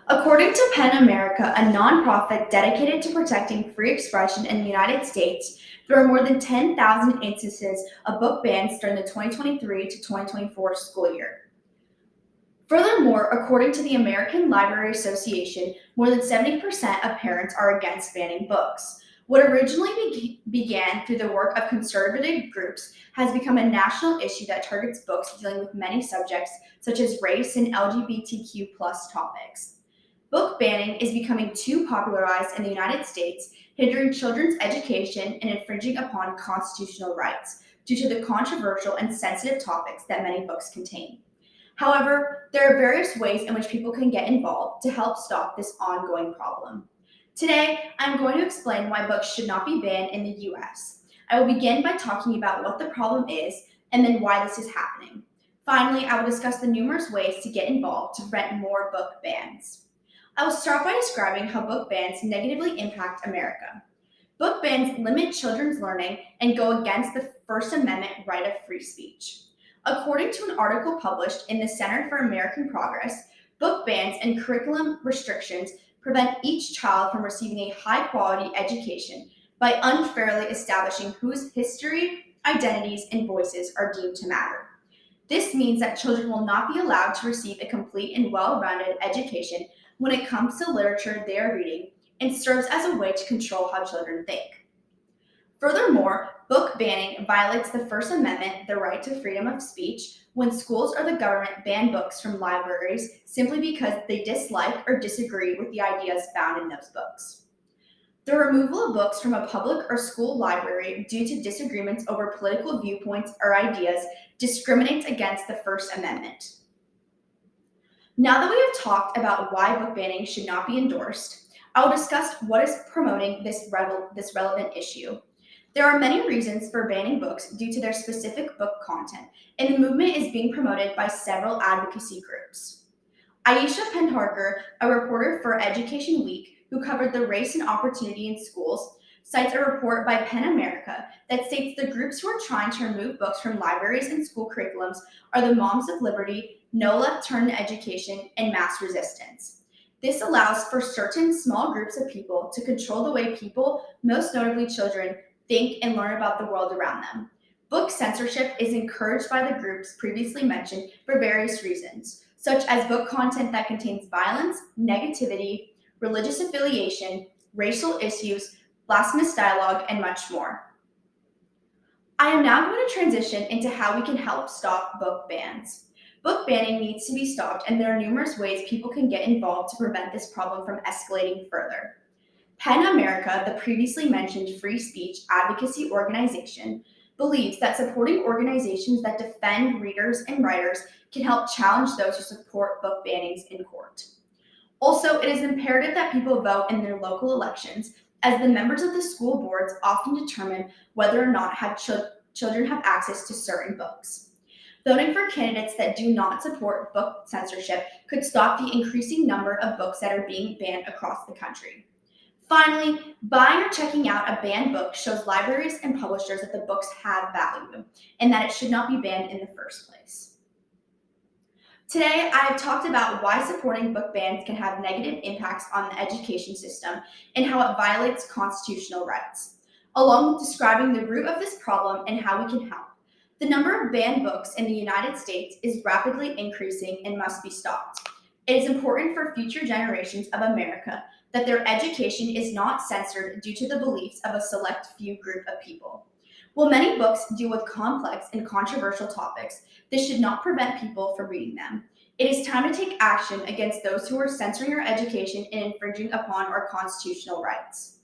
According to PEN America, a nonprofit dedicated to protecting free expression in the United States, there were more than 10,000 instances of book bans during the 2023 to 2024 school year. Furthermore, according to the American Library Association, more than 70% of parents are against banning books. What originally began through the work of conservative groups has become a national issue that targets books dealing with many subjects such as race and LGBTQ plus topics. Book banning is becoming too popularized in the United States, hindering children's education and infringing upon constitutional rights due to the controversial and sensitive topics that many books contain. However, there are various ways in which people can get involved to help stop this ongoing problem. Today, I'm going to explain why books should not be banned in the US. I will begin by talking about what the problem is and then why this is happening. Finally, I will discuss the numerous ways to get involved to prevent more book bans. I will start by describing how book bans negatively impact America. Book bans limit children's learning and go against the First Amendment right of free speech. According to an article published in the Center for American Progress, book bans and curriculum restrictions prevent each child from receiving a high quality education by unfairly establishing whose history, identities, and voices are deemed to matter. This means that children will not be allowed to receive a complete and well rounded education when it comes to literature they are reading and serves as a way to control how children think. Furthermore, book banning violates the First Amendment, the right to freedom of speech, when schools or the government ban books from libraries simply because they dislike or disagree with the ideas found in those books. The removal of books from a public or school library due to disagreements over political viewpoints or ideas discriminates against the First Amendment. Now that we have talked about why book banning should not be endorsed, I will discuss what is promoting this relevant issue. There are many reasons for banning books due to their specific book content, and the movement is being promoted by several advocacy groups. Aisha Pentarker, a reporter for Education Week who covered the race and opportunity in schools, cites a report by PEN America that states the groups who are trying to remove books from libraries and school curriculums are the Moms of Liberty, No Left Turn to Education, and Mass Resistance. This allows for certain small groups of people to control the way people, most notably children, think and learn about the world around them. Book censorship is encouraged by the groups previously mentioned for various reasons, such as book content that contains violence, negativity, religious affiliation, racial issues, blasphemous dialogue, and much more. I am now going to transition into how we can help stop book bans. Book banning needs to be stopped, and there are numerous ways people can get involved to prevent this problem from escalating further. PEN America, the previously mentioned free speech advocacy organization, believes that supporting organizations that defend readers and writers can help challenge those who support book bannings in court. Also, it is imperative that people vote in their local elections, as the members of the school boards often determine whether or not children have access to certain books. Voting for candidates that do not support book censorship could stop the increasing number of books that are being banned across the country. Finally, buying or checking out a banned book shows libraries and publishers that the books have value and that it should not be banned in the first place. Today, I have talked about why supporting book bans can have negative impacts on the education system and how it violates constitutional rights, along with describing the root of this problem and how we can help. The number of banned books in the United States is rapidly increasing and must be stopped. It is important for future generations of America that their education is not censored due to the beliefs of a select few group of people. While many books deal with complex and controversial topics, this should not prevent people from reading them. It is time to take action against those who are censoring our education and infringing upon our constitutional rights.